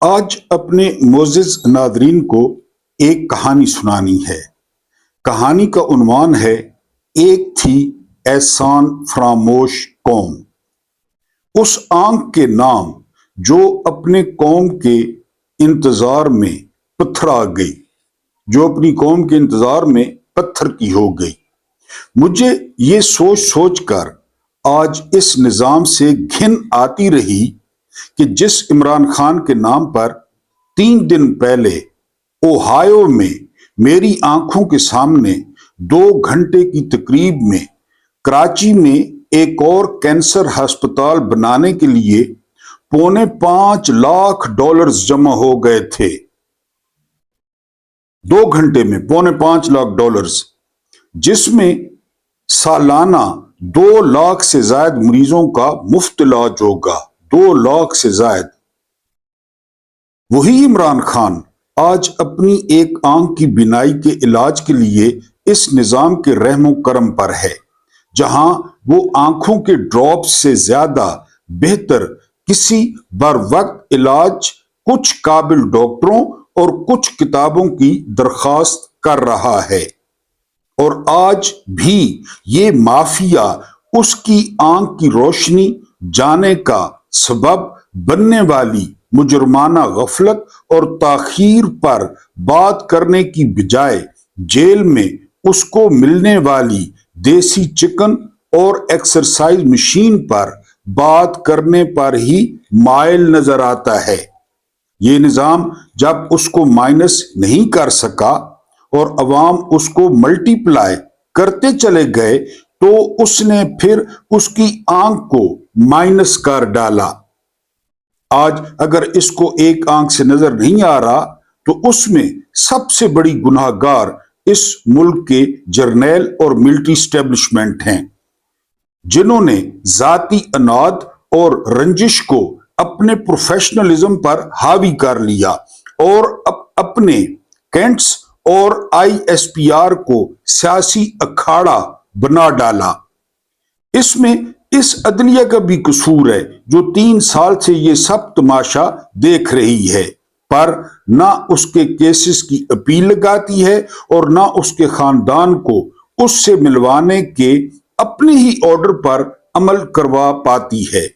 آج اپنے معزز ناظرین کو ایک کہانی سنانی ہے۔ کہانی کا عنوان ہے ایک تھی احسان فراموش قوم۔ اس آنکھ کے نام جو اپنے قوم کے انتظار میں پتھرا گئی، جو اپنی قوم کے انتظار میں پتھر کی ہو گئی۔ مجھے یہ سوچ سوچ کر آج اس نظام سے گھن آتی رہی کہ جس عمران خان کے نام پر 3 دن پہلے اوہایو میں میری آنکھوں کے سامنے 2 گھنٹے کی تقریب میں کراچی میں ایک اور کینسر ہسپتال بنانے کے لیے $5.25 لاکھ جمع ہو گئے تھے۔ 2 گھنٹے میں $5.25 لاکھ، جس میں سالانہ 2 لاکھ سے زائد مریضوں کا مفت علاج ہوگا۔ 2 لاکھ سے زائد۔ وہی عمران خان آج اپنی ایک آنکھ کی بینائی کے علاج کے لیے اس نظام کے رحم و کرم پر ہے، جہاں وہ آنکھوں کے ڈراپ سے زیادہ بہتر کسی بر وقت علاج، کچھ قابل ڈاکٹروں اور کچھ کتابوں کی درخواست کر رہا ہے۔ اور آج بھی یہ مافیا اس کی آنکھ کی روشنی جانے کا سبب بننے والی مجرمانہ غفلت اور تاخیر پر بات کرنے کی بجائے جیل میں اس کو ملنے والی دیسی چکن اور ایکسرسائز مشین پر بات کرنے پر ہی مائل نظر آتا ہے۔ یہ نظام جب اس کو مائنس نہیں کر سکا اور عوام اس کو ملٹی پلائی کرتے چلے گئے تو اس نے پھر اس کی آنکھ کو مائنس کر ڈالا۔ آج اگر اس کو ایک آنکھ سے نظر نہیں آ رہا تو اس میں سب سے بڑی گناہ گار اس ملک کے جرنیل اور ملٹری اسٹیبلشمنٹ ہیں، جنہوں نے ذاتی اناد اور رنجش کو اپنے پروفیشنلزم پر حاوی کر لیا اور اپنے کینٹس اور ISPR کو سیاسی اکھاڑا بنا ڈالا۔ اس میں اس عدلیہ کا بھی قصور ہے جو 3 سال سے یہ سب تماشا دیکھ رہی ہے، پر نہ اس کے کیسز کی اپیل لگاتی ہے اور نہ اس کے خاندان کو اس سے ملوانے کے اپنے ہی آرڈر پر عمل کروا پاتی ہے۔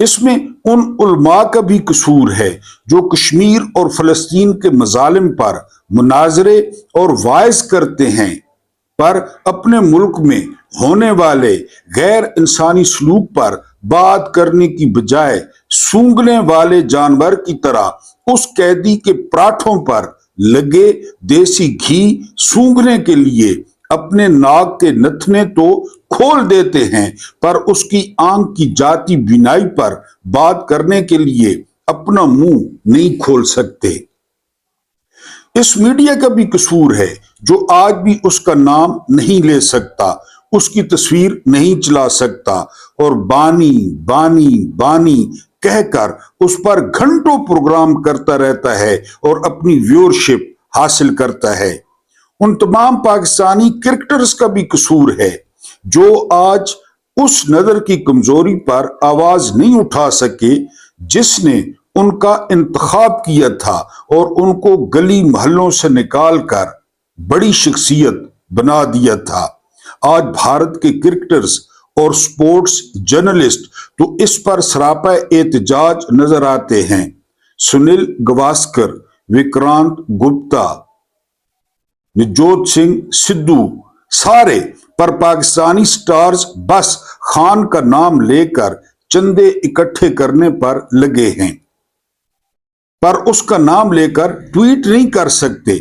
اس میں ان علماء کا بھی قصور ہے جو کشمیر اور فلسطین کے مظالم پر مناظرے اور وائز کرتے ہیں، پر اپنے ملک میں ہونے والے غیر انسانی سلوک پر بات کرنے کی بجائے سونگھنے والے جانور کی طرح اس قیدی کے پراٹھوں پر لگے دیسی گھی سونگھنے کے لیے اپنے ناک کے نتھنے تو کھول دیتے ہیں، پر اس کی آنکھ کی جاتی بینائی پر بات کرنے کے لیے اپنا منہ نہیں کھول سکتے۔ اس میڈیا کا بھی قصور ہے جو آج بھی اس کا نام نہیں لے سکتا، اس کی تصویر نہیں چلا سکتا اور بانی بانی بانی کہہ کر اس پر گھنٹوں پروگرام کرتا رہتا ہے اور اپنی ویورشپ حاصل کرتا ہے۔ ان تمام پاکستانی کرکٹرز کا بھی قصور ہے جو آج اس نظر کی کمزوری پر آواز نہیں اٹھا سکے جس نے ان کا انتخاب کیا تھا اور ان کو گلی محلوں سے نکال کر بڑی شخصیت بنا دیا تھا۔ آج بھارت کے کرکٹرز اور سپورٹس جرنلسٹ تو اس پر سراپا احتجاج نظر آتے ہیں۔ سنیل گواسکر، وکرانت گپتا، نوجوت سنگھ سدھو، سارے پر پاکستانی سٹارز بس خان کا نام لے کر چندے اکٹھے کرنے پر لگے ہیں، پر اس کا نام لے کر ٹویٹ نہیں کر سکتے۔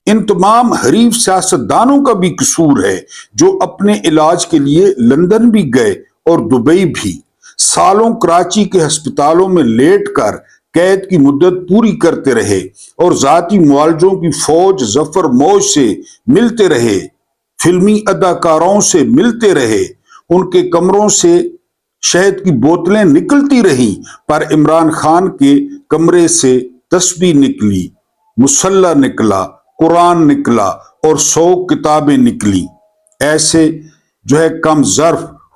ان تمام حریف سیاستدانوں کا بھی قصور ہے جو اپنے علاج کے لیے لندن بھی گئے اور دبئی بھی، سالوں کراچی کے ہسپتالوں میں لیٹ کر قید کی مدت پوری کرتے رہے اور ذاتی معالجوں کی فوج ظفر موج سے ملتے رہے، فلمی اداکاروں سے ملتے رہے، ان کے کمروں سے شہد کی بوتلیں نکلتی رہیں، پر عمران خان کے کمرے سے تسبیح نکلی، مصلی نکلا، قرآن نکلا اور 100 کتابیں نکلی۔ ایسے جو ہے کم ظرف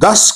10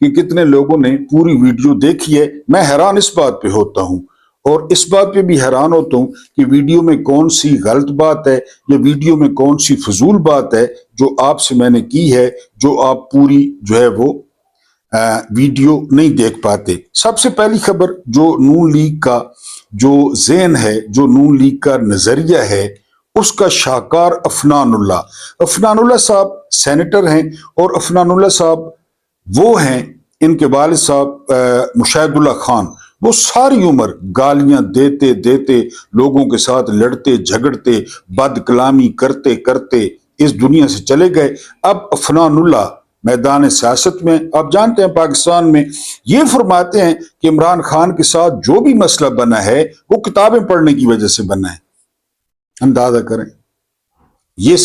کہ کتنے لوگوں نے پوری ویڈیو دیکھی ہے۔ میں حیران اس بات پہ ہوتا ہوں، اور اس بات پہ بھی حیران ہوتا ہوں کہ ویڈیو میں کون سی غلط بات ہے یا ویڈیو میں کون سی فضول بات ہے جو آپ سے میں نے کی ہے، جو آپ پوری جو ہے وہ ویڈیو نہیں دیکھ پاتے۔ سب سے پہلی خبر، جو نون لیگ کا جو ذہن ہے، جو نون لیگ کا نظریہ ہے، اس کا شاہکار عفنان اللہ صاحب سینیٹر ہیں، اور عفنان اللہ صاحب وہ ہیں، ان کے والد صاحب مشاہد اللہ خان، وہ ساری عمر گالیاں دیتے دیتے لوگوں کے ساتھ لڑتے جھگڑتے بد کلامی کرتے کرتے اس دنیا سے چلے گئے۔ اب عفنان اللہ میدان سیاست میں، آپ جانتے ہیں پاکستان میں یہ فرماتے ہیں کہ عمران خان کے ساتھ جو بھی مسئلہ بنا ہے وہ کتابیں پڑھنے کی وجہ سے بنا ہے۔ اندازہ کریں، یہ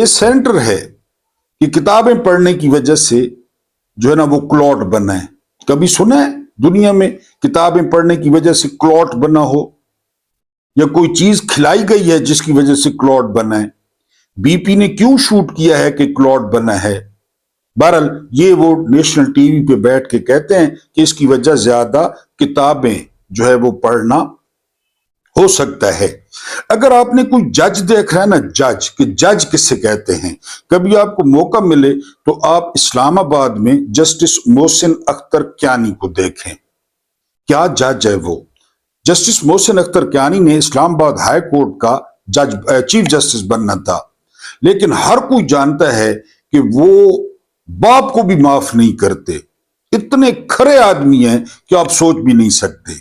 سینیٹر ہے کہ کتابیں پڑھنے کی وجہ سے جو ہے نا وہ کلاٹ بنا ہے۔ کبھی سنا ہے دنیا میں کتابیں پڑھنے کی وجہ سے کلاٹ بنا ہو، یا کوئی چیز کھلائی گئی ہے جس کی وجہ سے کلاٹ بنا ہے؟ بی پی نے کیوں شوٹ کیا ہے کہ کلاٹ بنا ہے؟ بہرحال یہ وہ نیشنل ٹی وی پہ بیٹھ کے کہتے ہیں کہ اس کی وجہ زیادہ کتابیں جو ہے وہ پڑھنا ہو سکتا ہے۔ اگر آپ نے کوئی جج دیکھ رہا ہے نا، جج کس سے کہتے ہیں، کبھی آپ کو موقع ملے تو آپ اسلام آباد میں جسٹس محسن اختر کیانی کو دیکھیں۔ کیا جج ہے وہ؟ جسٹس محسن اختر کیانی نے اسلام آباد ہائی کورٹ کا چیف جسٹس بننا تھا، لیکن ہر کوئی جانتا ہے کہ وہ باپ کو بھی معاف نہیں کرتے۔ اتنے کھرے آدمی ہیں کہ آپ سوچ بھی نہیں سکتے۔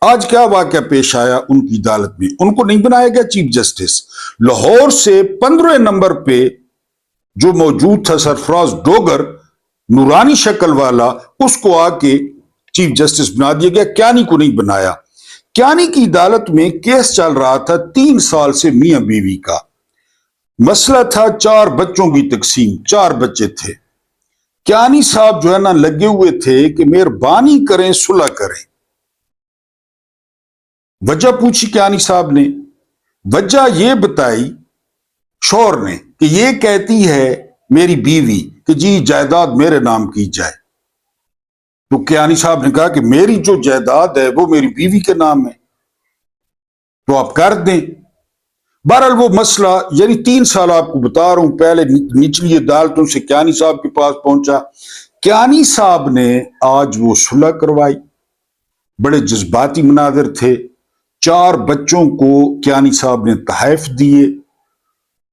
آج کیا واقعہ پیش آیا ان کی عدالت میں؟ ان کو نہیں بنایا گیا چیف جسٹس۔ لاہور سے 15 نمبر پہ جو موجود تھا سرفراز ڈوگر، نورانی شکل والا، اس کو آ کے چیف جسٹس بنا دیا گیا، کیانی کو نہیں بنایا۔ کیانی کی عدالت میں کیس چل رہا تھا 3 سال سے میاں بیوی کا۔ مسئلہ تھا 4 بچوں کی تقسیم، 4 بچے تھے۔ کیانی صاحب جو ہے نا لگے ہوئے تھے کہ مہربانی کریں صلح کریں۔ وجہ پوچھی کیانی صاحب نے، وجہ یہ بتائی شوہر نے کہ یہ کہتی ہے میری بیوی کہ جی جائیداد میرے نام کی جائے۔ تو کیانی صاحب نے کہا کہ میری جو جائیداد ہے وہ میری بیوی کے نام ہے، تو آپ کر دیں۔ بہرحال وہ مسئلہ، یعنی 3 سال آپ کو بتا رہا ہوں، پہلے نچلی عدالتوں سے کیانی صاحب کے پاس پہنچا۔ کیانی صاحب نے آج وہ صلح کروائی۔ بڑے جذباتی مناظر تھے۔ 4 بچوں کو کیانی صاحب نے تحائف دیے،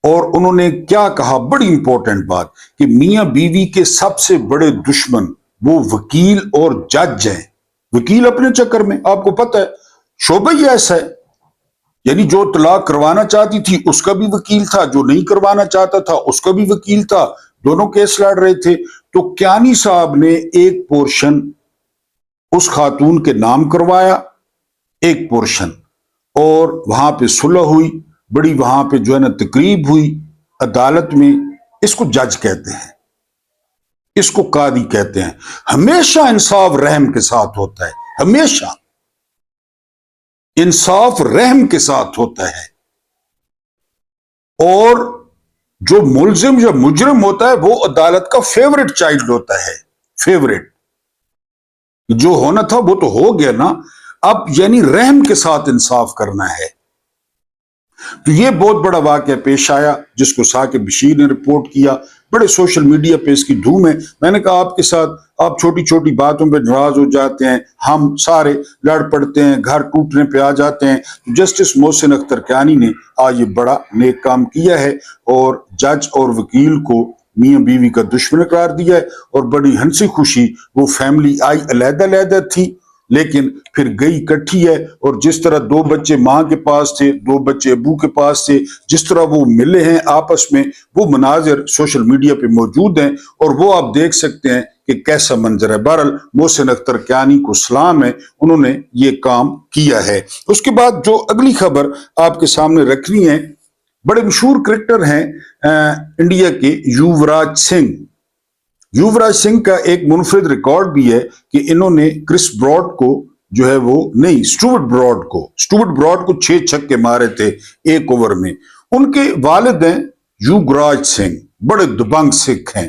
اور انہوں نے کیا کہا، بڑی امپورٹنٹ بات، کہ میاں بیوی کے سب سے بڑے دشمن وہ وکیل اور جج ہیں۔ وکیل اپنے چکر میں، آپ کو پتہ ہے شعبہ ہی ایسا ہے، یعنی جو طلاق کروانا چاہتی تھی اس کا بھی وکیل تھا، جو نہیں کروانا چاہتا تھا اس کا بھی وکیل تھا، دونوں کیس لڑ رہے تھے۔ تو کیانی صاحب نے ایک پورشن اس خاتون کے نام کروایا، ایک پورشن، اور وہاں پہ صلح ہوئی، بڑی وہاں پہ جو ہے نا تقریب ہوئی عدالت میں۔ اس کو جج کہتے ہیں، اس کو قاضی کہتے ہیں۔ ہمیشہ انصاف رحم کے ساتھ ہوتا ہے، ہمیشہ انصاف رحم کے ساتھ ہوتا ہے، اور جو ملزم یا مجرم ہوتا ہے وہ عدالت کا فیورٹ چائلڈ ہوتا ہے، فیورٹ۔ جو ہونا تھا وہ تو ہو گیا نا، اب یعنی رحم کے ساتھ انصاف کرنا ہے۔ تو یہ بہت بڑا واقعہ پیش آیا جس کو ثاقب بشیر نے رپورٹ کیا۔ بڑے سوشل میڈیا پہ اس کی دھوم ہے۔ میں نے کہا آپ کے ساتھ آپ چھوٹی چھوٹی باتوں پہ ناراض ہو جاتے ہیں، ہم سارے لڑ پڑتے ہیں، گھر ٹوٹنے پہ آ جاتے ہیں۔ جسٹس محسن اختر کیانی نے آج یہ بڑا نیک کام کیا ہے، اور جج اور وکیل کو میاں بیوی کا دشمن قرار دیا ہے، اور بڑی ہنسی خوشی وہ فیملی آئی، علیحدہ علیحدہ تھی لیکن پھر گئی کٹھی ہے۔ اور جس طرح 2 بچے ماں کے پاس تھے، 2 بچے ابو کے پاس تھے، جس طرح وہ ملے ہیں آپس میں، وہ مناظر سوشل میڈیا پہ موجود ہیں، اور وہ آپ دیکھ سکتے ہیں کہ کیسا منظر ہے۔ بہرحال محسن اختر کیانی کو سلام ہے، انہوں نے یہ کام کیا ہے۔ اس کے بعد جو اگلی خبر آپ کے سامنے رکھنی ہے، بڑے مشہور کرکٹر ہیں انڈیا کے یووراج سنگھ۔ یووراج سنگھ کا ایک منفرد ریکارڈ بھی ہے کہ انہوں نے کرس براڈ کو جو ہے وہ نہیں، سٹوارٹ براڈ کو 6 چھکے مارے تھے 1 اوور میں۔ ان کے والد ہیں یوگراج سنگھ، بڑے دبنگ سکھ ہیں۔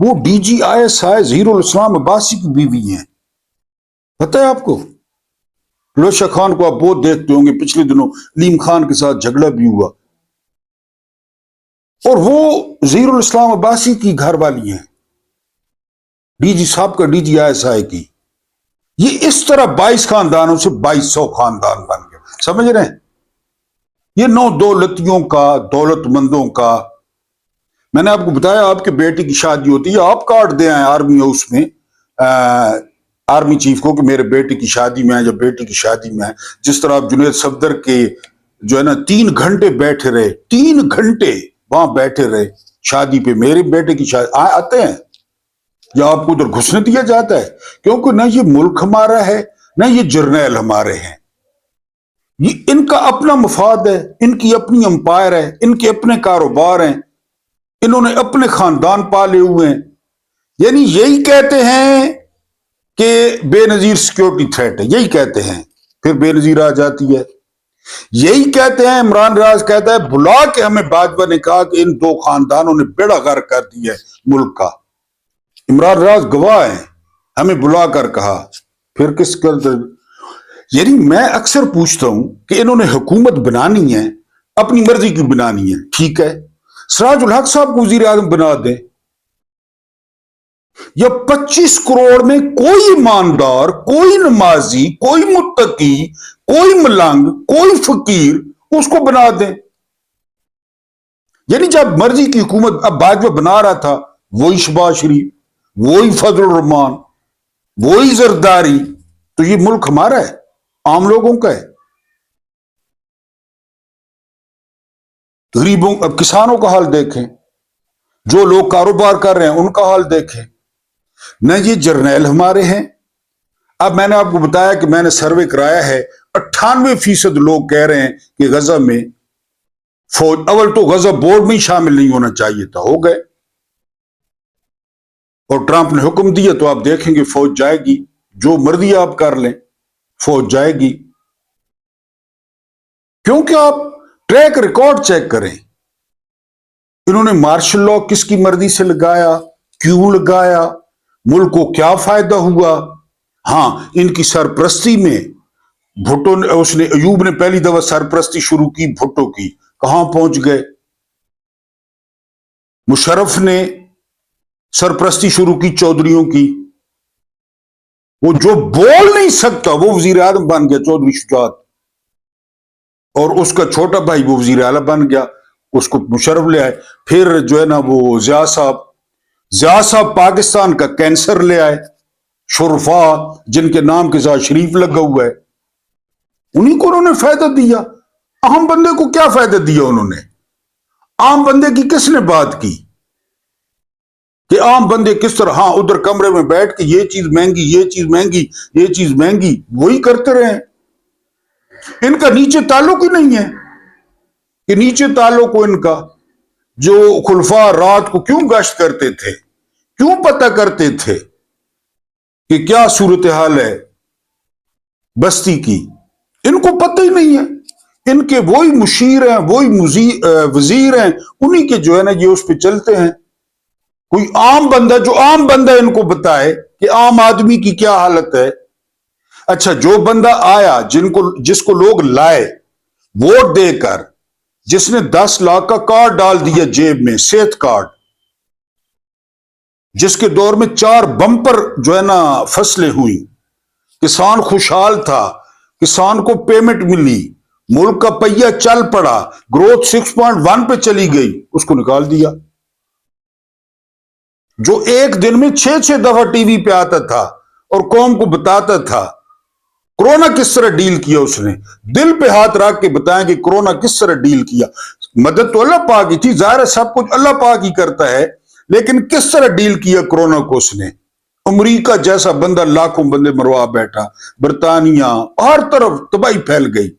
وہ DGISI ظہیر الاسلام عباسی کی بیوی ہیں. پتہ ہے آپ کو؟ فیروز خان کو آپ بہت دیکھتے ہوں گے، پچھلے دنوں علیم خان کے ساتھ جھگڑا بھی ہوا، اور وہ ظہیر الاسلام عباسی کی گھر والی ہیں، صاحب کا DGISI کی. یہ اس طرح 22 خاندانوں سے 2200 خاندان بن گئے. سمجھ رہے ہیں؟ یہ نو دولتیوں کا، دولت مندوں کا. میں نے آپ کو بتایا آپ کے بیٹے کی شادی ہوتی ہے، آپ کارڈ دے آئے آرمی ہاؤس میں آرمی چیف کو کہ میرے بیٹے کی شادی میں ہے یا بیٹی کی شادی میں ہے. جس طرح آپ جنید صفدر کے جو ہے نا 3 گھنٹے بیٹھے رہے، 3 گھنٹے وہاں بیٹھے رہے شادی پہ، میرے بیٹے کی شادی آتے ہیں، یا آپ کو ادھر گھسنے دیا جاتا ہے؟ کیونکہ نہ یہ ملک ہمارا ہے، نہ یہ جرنیل ہمارے ہیں. یہ ان کا اپنا مفاد ہے، ان کی اپنی امپائر ہے، ان کے اپنے کاروبار ہیں، انہوں نے اپنے خاندان پالے ہوئے ہیں. یعنی یہی کہتے ہیں کہ بے نظیر سیکیورٹی تھریٹ ہے، یہی کہتے ہیں. پھر بے نظیر آ جاتی ہے. یہی کہتے ہیں، عمران راز کہتا ہے بلا کے ہمیں باجوہ نے کہا کہ ان 2 خاندانوں نے بیڑا غرق کر دیا ہے ملک کا. عمران راز گواہ ہیں، ہمیں بلا کر کہا. پھر کس کر؟ یعنی میں اکثر پوچھتا ہوں کہ انہوں نے حکومت بنانی ہے، اپنی مرضی کی بنانی ہے، ٹھیک ہے، سراج الحق صاحب کو وزیر اعظم بنا دیں، یا 25 کروڑ میں کوئی ایماندار، کوئی نمازی، کوئی متقی، کوئی ملنگ، کوئی فقیر اس کو بنا دیں. یعنی جب مرضی کی حکومت اب باجوہ بنا رہا تھا، وہی شہباز شریف، وہی فضل الرحمان، وہی زرداری. تو یہ ملک ہمارا ہے، عام لوگوں کا ہے. غریبوں، اب کسانوں کا حال دیکھیں، جو لوگ کاروبار کر رہے ہیں ان کا حال دیکھیں. نہ یہ جرنیل ہمارے ہیں. اب میں نے آپ کو بتایا کہ میں نے سروے کرایا ہے، 98% لوگ کہہ رہے ہیں کہ غزہ میں فوج، اول تو غزہ بورڈ میں ہی شامل نہیں ہونا چاہیے تھا، ہو گئے، اور ٹرمپ نے حکم دیا تو آپ دیکھیں گے فوج جائے گی. جو مرضی آپ کر لیں، فوج جائے گی. کیونکہ آپ ٹریک ریکارڈ چیک کریں، انہوں نے مارشل لا کس کی مرضی سے لگایا، کیوں لگایا، ملک کو کیا فائدہ ہوا. ہاں، ان کی سرپرستی میں بھٹو نے، اس نے، ایوب نے پہلی دفعہ سرپرستی شروع کی بھٹو کی، کہاں پہنچ گئے. مشرف نے سرپرستی شروع کی چودھریوں کی، وہ جو بول نہیں سکتا وہ وزیر اعظم بن گیا، چودھری شجاعت، اور اس کا چھوٹا بھائی وہ وزیر اعلیٰ بن گیا، اس کو مشرف لے آئے. پھر جو ہے نا وہ ضیاء صاحب پاکستان کا کینسر لے آئے، شرفا جن کے نام کے ساتھ شریف لگا ہوا ہے، انہیں کو انہوں نے فائدہ دیا. عام بندے کو کیا فائدہ دیا انہوں نے؟ عام بندے کی کس نے بات کی کہ عام بندے کس طرح، ہاں ادھر کمرے میں بیٹھ کے یہ چیز مہنگی، یہ چیز مہنگی، یہ چیز مہنگی، وہی کرتے رہے. ان کا نیچے تعلق ہی نہیں ہے کہ نیچے تعلق ہو ان کا. جو خلفاء رات کو کیوں گشت کرتے تھے، کیوں پتہ کرتے تھے کہ کیا صورتحال ہے بستی کی، ان کو پتہ ہی نہیں ہے. ان کے وہی مشیر ہیں، وہی وزیر ہیں، انہی کے جو ہے نا یہ اس پہ چلتے ہیں. کوئی عام بندہ، جو عام بندہ ان کو بتائے کہ عام آدمی کی کیا حالت ہے. اچھا، جو بندہ آیا، جس کو لوگ لائے ووٹ دے کر، جس نے 10 لاکھ کا کارڈ ڈال دیا جیب میں، صحت کارڈ، جس کے دور میں 4 بمپر جو ہے نا فصلیں ہوئی، کسان خوشحال تھا، کسان کو پیمنٹ ملی، ملک کا پہیہ چل پڑا، گروتھ 6.1 پہ چلی گئی، اس کو نکال دیا. جو ایک دن میں 6 دفعہ ٹی وی پہ آتا تھا اور قوم کو بتاتا تھا کرونا کس طرح ڈیل کیا. اس نے دل پہ ہاتھ رکھ کے بتائیں کہ کرونا کس طرح ڈیل کیا. مدد تو اللہ پاک کی تھی، ظاہر ہے سب کچھ اللہ پاک ہی کرتا ہے، لیکن کس طرح ڈیل کیا کرونا کو اس نے. امریکہ جیسا بندہ لاکھوں بندے مروا بیٹھا، برطانیہ، ہر طرف تباہی پھیل گئی.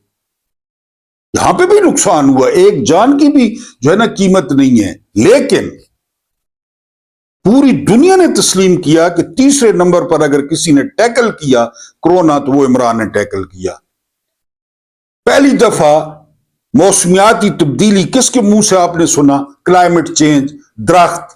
یہاں پہ بھی نقصان ہوا، ایک جان کی بھی جو ہے نا قیمت نہیں ہے. لیکن پوری دنیا نے تسلیم کیا کہ تیسرے نمبر پر اگر کسی نے ٹیکل کیا کرونا تو وہ عمران نے ٹیکل کیا. پہلی دفعہ موسمیاتی تبدیلی کس کے منہ سے آپ نے سنا؟ کلائمیٹ چینج، درخت.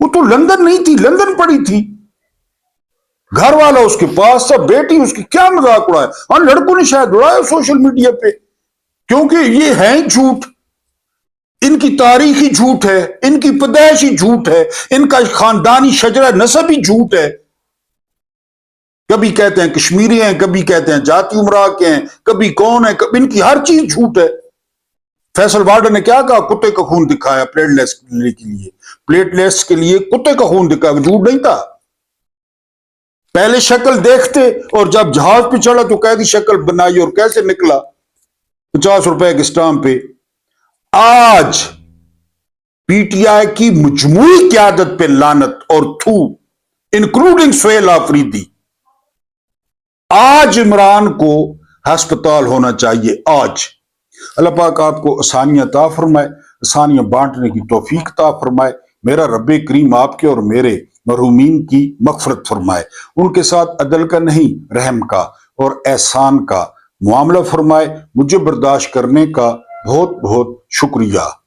وہ تو لندن نہیں تھی، لندن پڑی تھی، گھر والا اس کے پاس تھا، بیٹی اس کی، کیا مذاق اڑایا؟ ہاں لڑکوں نے شاید اڑایا سوشل میڈیا پہ، کیونکہ یہ ہیں جھوٹ، ان کی تاریخی جھوٹ ہے، ان کی پیدائشی جھوٹ ہے، ان کا خاندانی شجرہ نسب ہی جھوٹ ہے۔ کبھی کہتے ہیں کشمیری ہیں، کبھی کہتے ہیں جاتی امراء کے ہیں، کبھی کون ہے، کبھی ان کی ہر چیز جھوٹ ہے۔ فیصل وارڈن نے کیا کہا؟ کتے کا خون دکھایا پلیٹ لیس کے لیے، پلیٹ لیس کے لیے کتے کا خون دکھایا، جھوٹ نہیں تھا۔ پہلے شکل دیکھتے اور جب جہاز پہ چڑھا تو قیدی شکل بنائی اور کیسے نکلا 50 روپے کے اسٹامپ پہ۔ آج پی ٹی آئی کی مجموعی قیادت پہ لعنت اور تھو، انکلوڈنگ سہیل آفریدی۔ آج عمران کو ہسپتال ہونا چاہیے، آج۔ اللہ پاک آپ کو آسانیاں عطا فرمائے، آسانیاں بانٹنے کی توفیق عطا فرمائے۔ میرا رب کریم آپ کے اور میرے مرحومین کی مغفرت فرمائے، ان کے ساتھ عدل کا نہیں رحم کا اور احسان کا معاملہ فرمائے۔ مجھے برداشت کرنے کا بہت بہت شکریہ۔